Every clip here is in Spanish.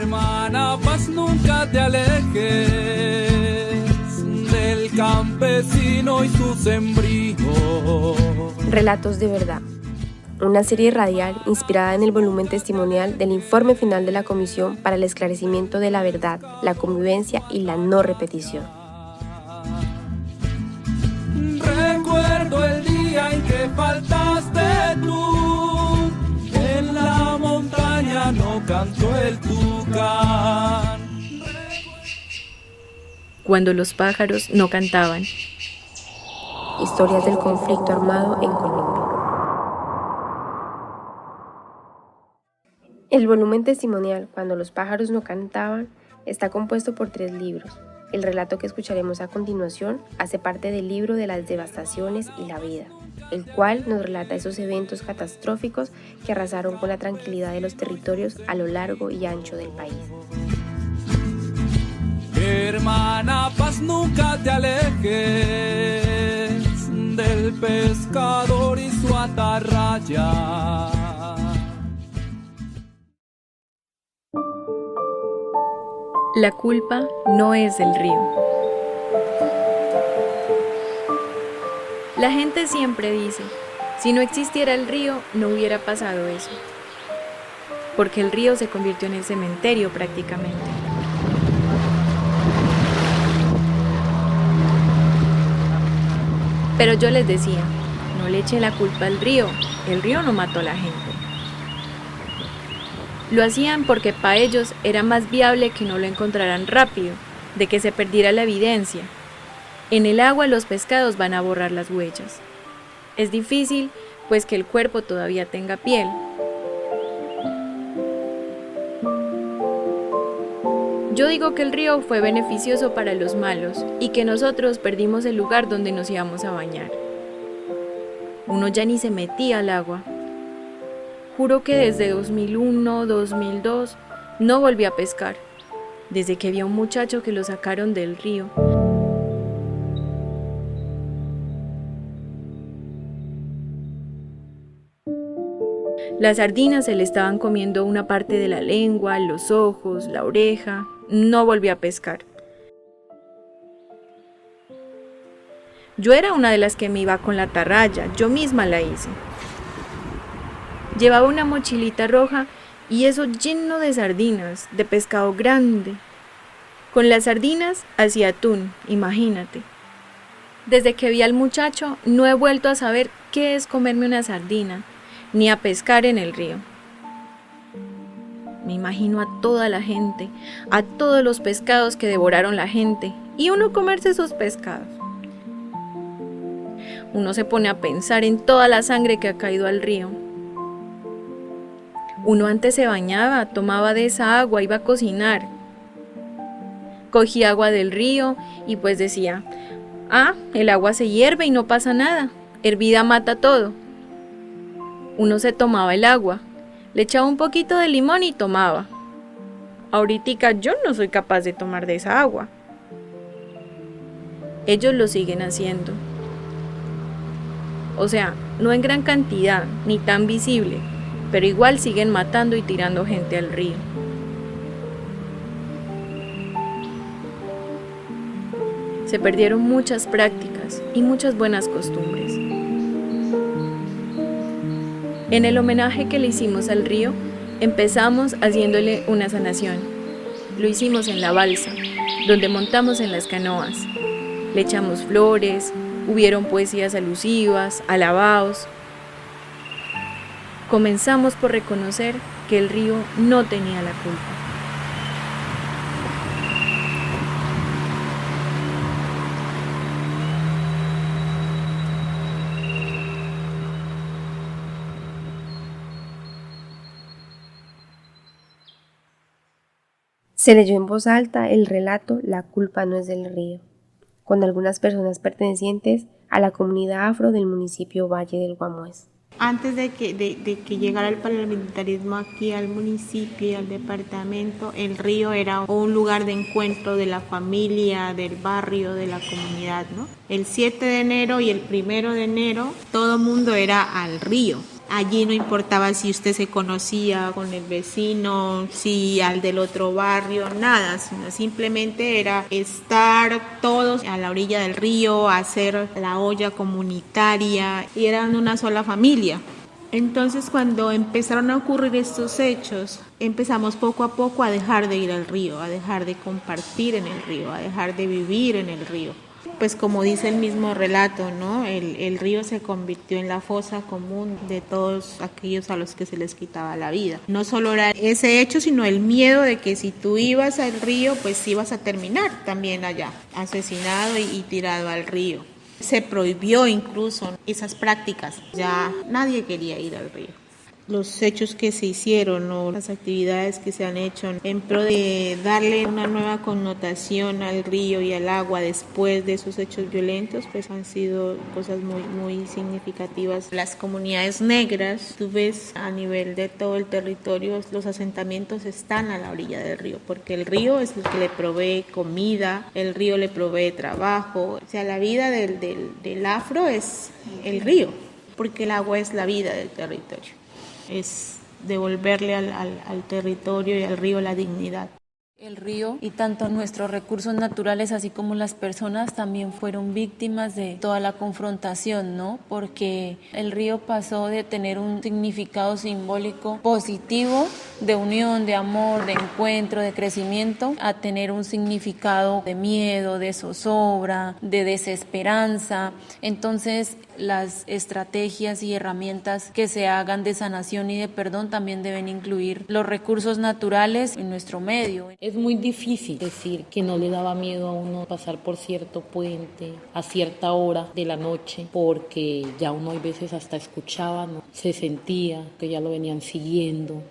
Hermana Paz, nunca te alejes del campesino y su sembrío. Relatos de verdad. Una serie radial inspirada en el volumen testimonial del informe final de la Comisión para el Esclarecimiento de la Verdad, la Convivencia y la No Repetición. Recuerdo el día en que faltaste tú, en la montaña no cantó el tucán. Cuando los pájaros no cantaban. Historias del conflicto armado en Colombia. El volumen testimonial Cuando los pájaros no cantaban está compuesto por 3 libros. El relato que escucharemos a continuación hace parte del libro de las devastaciones y la vida, el cual nos relata esos eventos catastróficos que arrasaron con la tranquilidad de los territorios a lo largo y ancho del país. Hermana Paz, nunca te alejes del pescador y su atarraya. La culpa no es del río. La gente siempre dice, si no existiera el río, no hubiera pasado eso. Porque el río se convirtió en el cementerio prácticamente. Pero yo les decía, no le echen la culpa al río, el río no mató a la gente. Lo hacían porque para ellos era más viable que no lo encontraran rápido, de que se perdiera la evidencia. En el agua los pescados van a borrar las huellas. Es difícil, pues que el cuerpo todavía tenga piel. Yo digo que el río fue beneficioso para los malos y que nosotros perdimos el lugar donde nos íbamos a bañar. Uno ya ni se metía al agua. Juro que desde 2001, 2002 no volví a pescar, desde que vi a un muchacho que lo sacaron del río. Las sardinas se le estaban comiendo una parte de la lengua, los ojos, la oreja. No volví a pescar. Yo era una de las que me iba con la atarraya, yo misma la hice. Llevaba una mochilita roja y eso lleno de sardinas, de pescado grande. Con las sardinas hacía atún, imagínate. Desde que vi al muchacho no he vuelto a saber qué es comerme una sardina, ni a pescar en el río. Me imagino a toda la gente, a todos los pescados que devoraron la gente, y uno comerse esos pescados. Uno se pone a pensar en toda la sangre que ha caído al río. Uno antes se bañaba, tomaba de esa agua, iba a cocinar. Cogía agua del río y pues decía, el agua se hierve y no pasa nada, hervida mata todo. Uno se tomaba el agua, le echaba un poquito de limón y tomaba. Ahoritica yo no soy capaz de tomar de esa agua. Ellos lo siguen haciendo. O sea, no en gran cantidad, ni tan visible, pero igual siguen matando y tirando gente al río. Se perdieron muchas prácticas y muchas buenas costumbres. En el homenaje que le hicimos al río, empezamos haciéndole una sanación. Lo hicimos en la balsa, donde montamos en las canoas. Le echamos flores, hubieron poesías alusivas, alabados. Comenzamos por reconocer que el río no tenía la culpa. Se leyó en voz alta el relato La culpa no es del río, con algunas personas pertenecientes a la comunidad afro del municipio Valle del Guamués. Antes de que llegara el paramilitarismo aquí al municipio y al departamento, el río era un lugar de encuentro de la familia, del barrio, de la comunidad, ¿no? El 7 de enero y el 1 de enero todo el mundo era al río. Allí no importaba si usted se conocía con el vecino, si al del otro barrio, nada, sino simplemente era estar todos a la orilla del río, hacer la olla comunitaria y eran una sola familia. Entonces, cuando empezaron a ocurrir estos hechos, empezamos poco a poco a dejar de ir al río, a dejar de compartir en el río, a dejar de vivir en el río. Pues como dice el mismo relato, ¿no? El río se convirtió en la fosa común de todos aquellos a los que se les quitaba la vida. No solo era ese hecho, sino el miedo de que si tú ibas al río, pues ibas a terminar también allá, asesinado y tirado al río. Se prohibió incluso esas prácticas, ya nadie quería ir al río. Los hechos que se hicieron o las actividades que se han hecho en pro de darle una nueva connotación al río y al agua después de esos hechos violentos, pues han sido cosas muy significativas. Las comunidades negras, tú ves a nivel de todo el territorio, los asentamientos están a la orilla del río, porque el río es el que le provee comida, el río le provee trabajo. O sea, la vida del afro es el río, porque el agua es la vida del territorio. Es devolverle al territorio y al río la dignidad. El río y tanto nuestros recursos naturales así como las personas también fueron víctimas de toda la confrontación, ¿no? Porque el río pasó de tener un significado simbólico positivo, de unión, de amor, de encuentro, de crecimiento, a tener un significado de miedo, de zozobra, de desesperanza. Entonces, las estrategias y herramientas que se hagan de sanación y de perdón también deben incluir los recursos naturales en nuestro medio. Es muy difícil decir que no le daba miedo a uno pasar por cierto puente a cierta hora de la noche, porque ya uno hay veces hasta escuchaba, ¿no? Se sentía que ya lo venían siguiendo,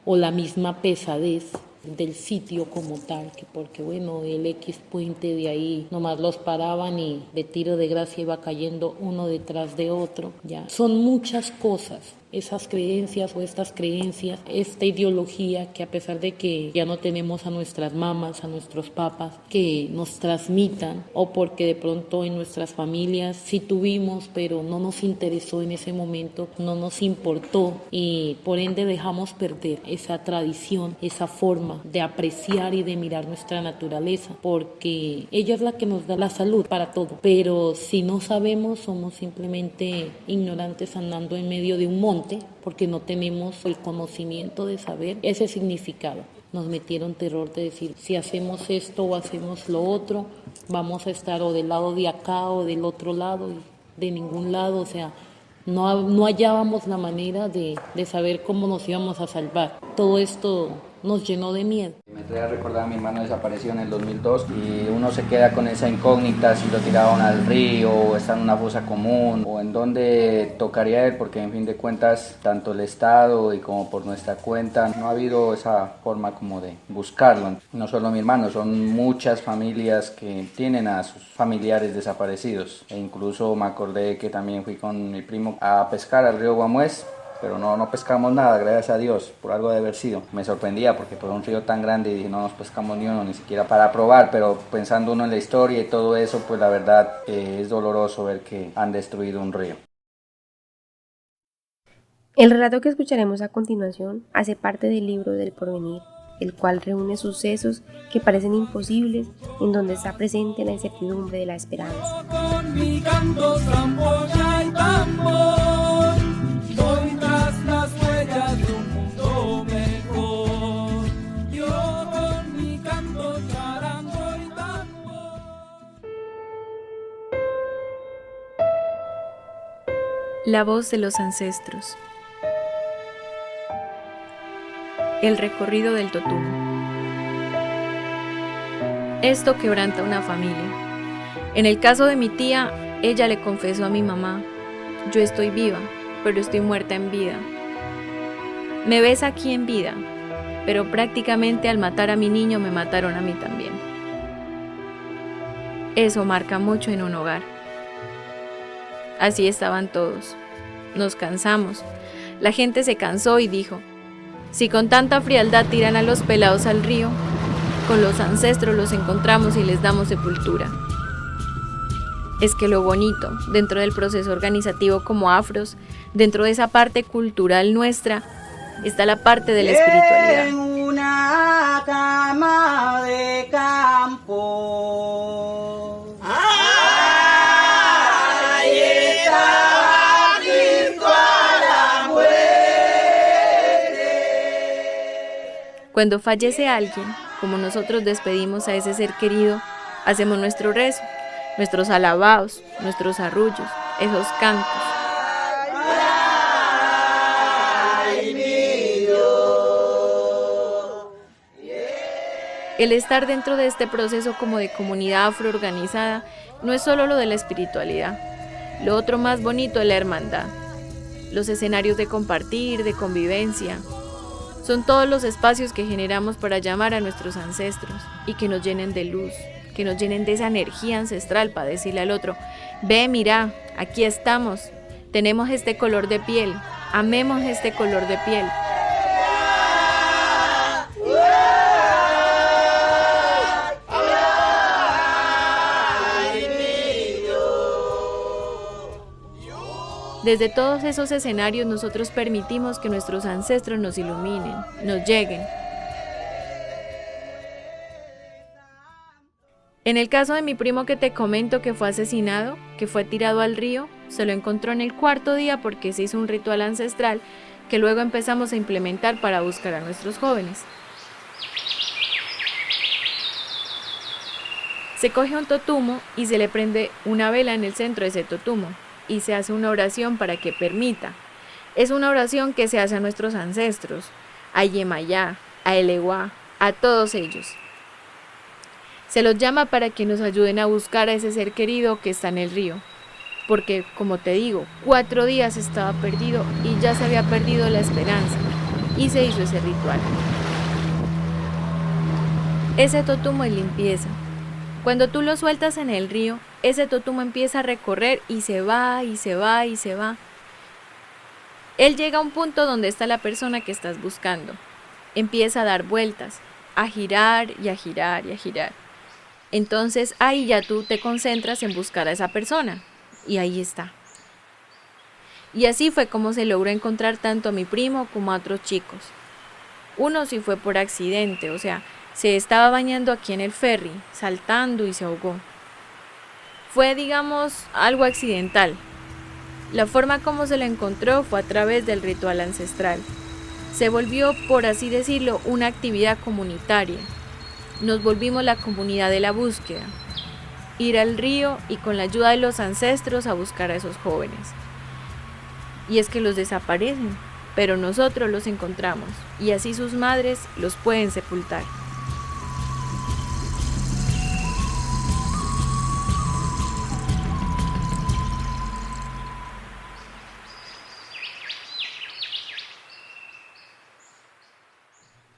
o la misma pesadez del sitio como tal, que porque bueno, el X puente de ahí nomás los paraban y de tiro de gracia iba cayendo uno detrás de otro. Ya son muchas cosas, esas creencias o estas creencias, esta ideología que a pesar de que ya no tenemos a nuestras mamás, a nuestros papás que nos transmitan, o porque de pronto en nuestras familias sí tuvimos, pero no nos interesó en ese momento, no nos importó y por ende dejamos perder esa tradición, esa forma de apreciar y de mirar nuestra naturaleza, porque ella es la que nos da la salud para todo, pero si no sabemos, somos simplemente ignorantes andando en medio de un monte, porque no tenemos el conocimiento de saber ese significado. Nos metieron terror de decir, si hacemos esto o hacemos lo otro, vamos a estar o del lado de acá o del otro lado, y de ningún lado, o sea, no hallábamos la manera de saber cómo nos íbamos a salvar. Todo esto nos llenó de miedo. Me trae a recordar a mi hermano desaparecido en el 2002 y uno se queda con esa incógnita si lo tiraron al río o está en una fosa común o en dónde tocaría él, porque en fin de cuentas tanto el Estado y como por nuestra cuenta no ha habido esa forma como de buscarlo. No solo mi hermano, son muchas familias que tienen a sus familiares desaparecidos e incluso me acordé que también fui con mi primo a pescar al río Guamués, pero no pescamos nada, gracias a Dios, por algo de haber sido. Me sorprendía porque por un río tan grande y dije, no nos pescamos ni uno, ni siquiera para probar, pero pensando uno en la historia y todo eso, pues la verdad es doloroso ver que han destruido un río. El relato que escucharemos a continuación hace parte del libro del porvenir, el cual reúne sucesos que parecen imposibles, en donde está presente la incertidumbre de la esperanza. Con mi canto, zampolla y tambor, voy tras las huellas de un mundo mejor. Yo con mi canto, charango y tambor. La voz de los ancestros. El recorrido del Totumo. Esto quebranta una familia. En el caso de mi tía, ella le confesó a mi mamá: yo estoy viva, pero estoy muerta en vida. Me ves aquí en vida, pero prácticamente al matar a mi niño me mataron a mí también. Eso marca mucho en un hogar. Así estaban todos. Nos cansamos. La gente se cansó y dijo: si con tanta frialdad tiran a los pelados al río, con los ancestros los encontramos y les damos sepultura. Es que lo bonito, dentro del proceso organizativo como afros, Dentro de esa parte cultural nuestra está la parte de la espiritualidad. En una cama de campo. Ahí está Cristo a la muerte. Cuando fallece alguien, como nosotros despedimos a ese ser querido, hacemos nuestro rezo, nuestros alabados, nuestros arrullos, esos cantos. El estar dentro de este proceso como de comunidad afroorganizada no es solo lo de la espiritualidad. Lo otro más bonito es la hermandad. Los escenarios de compartir, de convivencia. Son todos los espacios que generamos para llamar a nuestros ancestros y que nos llenen de luz, que nos llenen de esa energía ancestral para decirle al otro, ve, mira, aquí estamos, tenemos este color de piel, amemos este color de piel. Desde todos esos escenarios nosotros permitimos que nuestros ancestros nos iluminen, nos lleguen. En el caso de mi primo que te comento que fue asesinado, que fue tirado al río, se lo encontró en el 4.º día porque se hizo un ritual ancestral que luego empezamos a implementar para buscar a nuestros jóvenes. Se coge un totumo y se le prende una vela en el centro de ese totumo. Y se hace una oración para que permita. Es una oración que se hace a nuestros ancestros, a Yemayá, a Eleguá, a todos ellos. Se los llama para que nos ayuden a buscar a ese ser querido que está en el río. Porque, como te digo, 4 días estaba perdido y ya se había perdido la esperanza. Y se hizo ese ritual. Ese totumo es limpieza. Cuando tú lo sueltas en el río, ese totumo empieza a recorrer y se va, y se va, y se va. Él llega a un punto donde está la persona que estás buscando. Empieza a dar vueltas, a girar y a girar y a girar. Entonces ahí ya tú te concentras en buscar a esa persona. Y ahí está. Y así fue como se logró encontrar tanto a mi primo como a otros chicos. Uno sí fue por accidente, o sea, se estaba bañando aquí en el ferry, saltando y se ahogó. Fue, digamos, algo accidental. La forma como se lo encontró fue a través del ritual ancestral. Se volvió, por así decirlo, una actividad comunitaria. Nos volvimos la comunidad de la búsqueda. Ir al río y con la ayuda de los ancestros a buscar a esos jóvenes. Y es que los desaparecen, pero nosotros los encontramos y así sus madres los pueden sepultar.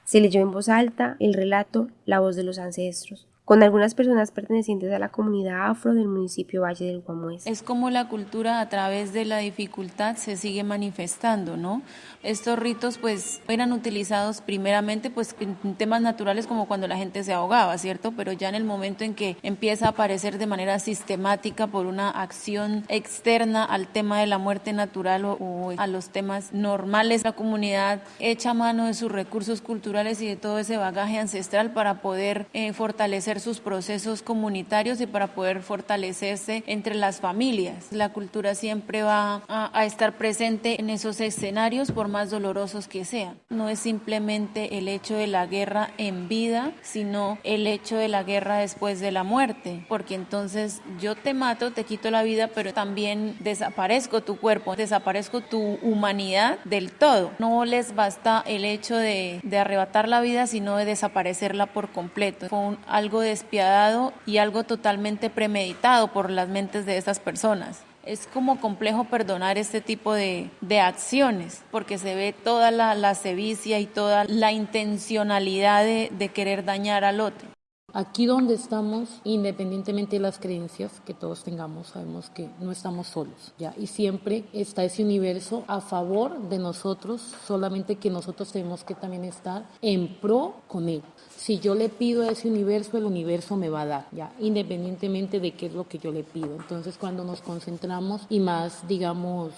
Se leyó en voz alta el relato La voz de los ancestros, con algunas personas pertenecientes a la comunidad afro del municipio Valle del Guamués. Es como la cultura a través de la dificultad se sigue manifestando, ¿no? Estos ritos pues eran utilizados primeramente pues en temas naturales como cuando la gente se ahogaba, ¿cierto? Pero ya en el momento en que empieza a aparecer de manera sistemática por una acción externa al tema de la muerte natural o a los temas normales, la comunidad echa mano de sus recursos culturales y de todo ese bagaje ancestral para poder fortalecer sus procesos comunitarios y para poder fortalecerse entre las familias. La cultura siempre va a estar presente en esos escenarios por más dolorosos que sean. No es simplemente el hecho de la guerra en vida, sino el hecho de la guerra después de la muerte, porque entonces yo te mato, te quito la vida, pero también desaparezco tu cuerpo, desaparezco tu humanidad del todo. No les basta el hecho de arrebatar la vida, sino de desaparecerla por completo. Fue algo despiadado y algo totalmente premeditado por las mentes de estas personas. Es como complejo perdonar este tipo de acciones, porque se ve toda la sevicia y toda la intencionalidad de querer dañar al otro. Aquí donde estamos, independientemente de las creencias que todos tengamos, sabemos que no estamos solos, ¿ya? Y siempre está ese universo a favor de nosotros, solamente que nosotros tenemos que también estar en pro con él. Si yo le pido a ese universo, el universo me va a dar, ¿ya? Independientemente de qué es lo que yo le pido. Entonces, cuando nos concentramos y más, digamos,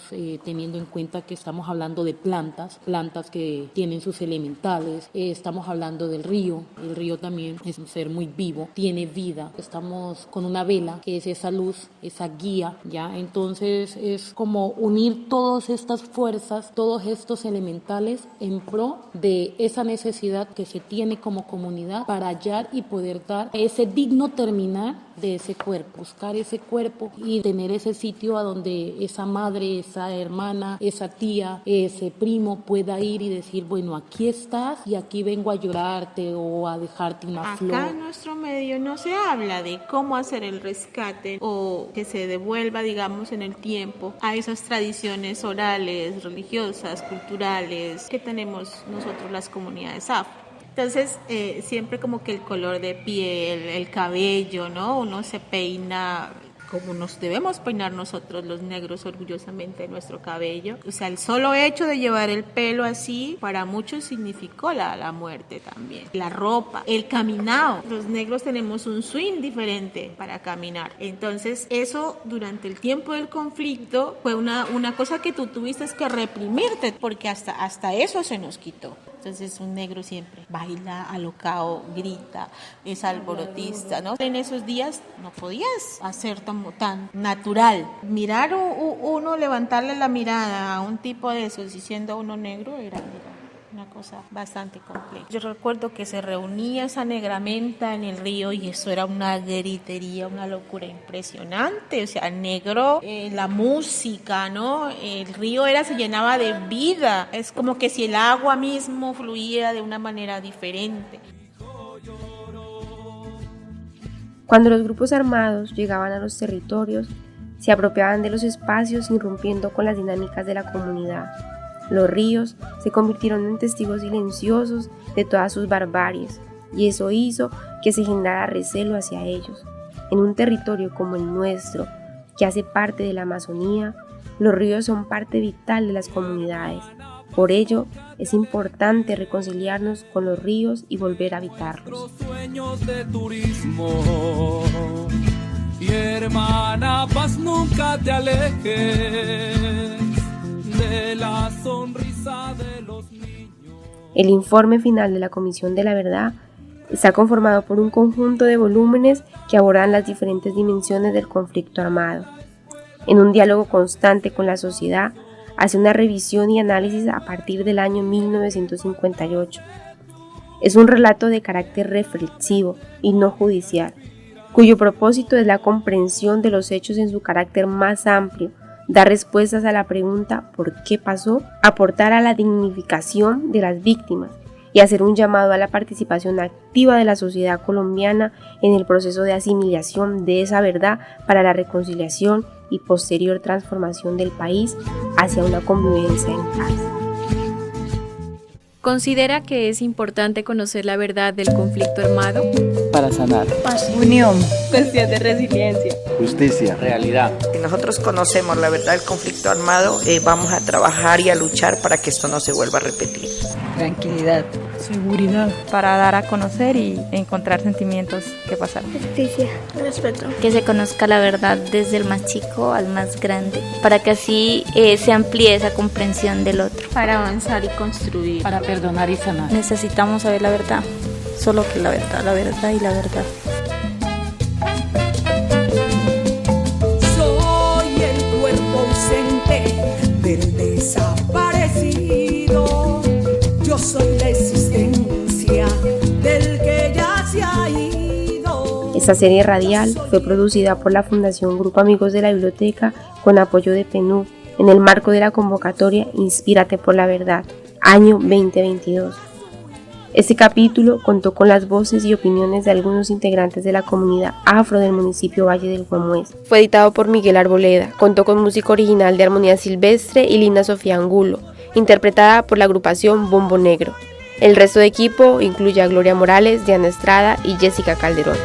teniendo en cuenta que estamos hablando de plantas que tienen sus elementales, estamos hablando del río. El río también es un ser muy vivo, tiene vida. Estamos con una vela, que es esa luz, esa guía, ¿ya? Entonces, es como unir todas estas fuerzas, todos estos elementales en pro de esa necesidad que se tiene como comunidad para hallar y poder dar ese digno terminar de ese cuerpo, buscar ese cuerpo y tener ese sitio a donde esa madre, esa hermana, esa tía, ese primo pueda ir y decir, bueno, aquí estás y aquí vengo a llorarte o a dejarte una flor. Acá en nuestro medio no se habla de cómo hacer el rescate o que se devuelva, digamos, en el tiempo a esas tradiciones orales, religiosas, culturales que tenemos nosotros las comunidades afro. Entonces, siempre como que el color de piel, el cabello, ¿no? Uno se peina como nos debemos peinar nosotros los negros orgullosamente nuestro cabello. O sea, el solo hecho de llevar el pelo así, para muchos significó la muerte también. La ropa, el caminado. Los negros tenemos un swing diferente para caminar. Entonces, eso durante el tiempo del conflicto fue una cosa que tú tuviste que reprimirte, porque hasta eso se nos quitó. Entonces un negro siempre baila, alocao, grita, es alborotista, ¿no? En esos días no podías hacer tan natural. Mirar uno, levantarle la mirada a un tipo de esos y siendo uno negro era una cosa bastante compleja. Yo recuerdo que se reunía esa negramenta en el río y eso era una gritería, una locura impresionante. O sea, negro, la música, ¿no? El río se llenaba de vida. Es como que si el agua mismo fluía de una manera diferente. Cuando los grupos armados llegaban a los territorios, se apropiaban de los espacios irrumpiendo con las dinámicas de la comunidad. Los ríos se convirtieron en testigos silenciosos de todas sus barbaries, y eso hizo que se generara recelo hacia ellos. En un territorio como el nuestro, que hace parte de la Amazonía, los ríos son parte vital de las comunidades. Por ello, es importante reconciliarnos con los ríos y volver a habitarlos. Los sueños de turismo, y hermana, paz, nunca te alejes de la sonrisa de los niños. El informe final de la Comisión de la Verdad está conformado por un conjunto de volúmenes que abordan las diferentes dimensiones del conflicto armado. En un diálogo constante con la sociedad, hace una revisión y análisis a partir del año 1958. Es un relato de carácter reflexivo y no judicial, cuyo propósito es la comprensión de los hechos en su carácter más amplio, dar respuestas a la pregunta ¿por qué pasó?, aportar a la dignificación de las víctimas y hacer un llamado a la participación activa de la sociedad colombiana en el proceso de asimilación de esa verdad para la reconciliación y posterior transformación del país hacia una convivencia en paz. ¿Considera que es importante conocer la verdad del conflicto armado? Para sanar. Paz, unión, Cuestión de resiliencia. Justicia. Realidad. Si nosotros conocemos la verdad del conflicto armado, vamos a trabajar y a luchar para que esto no se vuelva a repetir. tranquilidad, seguridad, para dar a conocer y encontrar sentimientos que pasaron. Justicia, respeto. Que se conozca la verdad desde el más chico al más grande, para que así se amplíe esa comprensión del otro. Para avanzar y construir. Para perdonar y sanar. Necesitamos saber la verdad, solo que la verdad y la verdad. Soy el cuerpo ausente del desaparecido. Yo soy la existencia del que ya se ha ido. Esta serie radial fue producida por la Fundación Grupo Amigos de la Biblioteca con apoyo de PNUD en el marco de la convocatoria Inspírate por la Verdad, año 2022. Este capítulo contó con las voces y opiniones de algunos integrantes de la comunidad afro del municipio Valle del Guamués. Fue editado por Miguel Arboleda, contó con música original de Armonía Silvestre y Lina Sofía Angulo, interpretada por la agrupación Bombo Negro. El resto de equipo incluye a Gloria Morales, Diana Estrada y Jessica Calderón.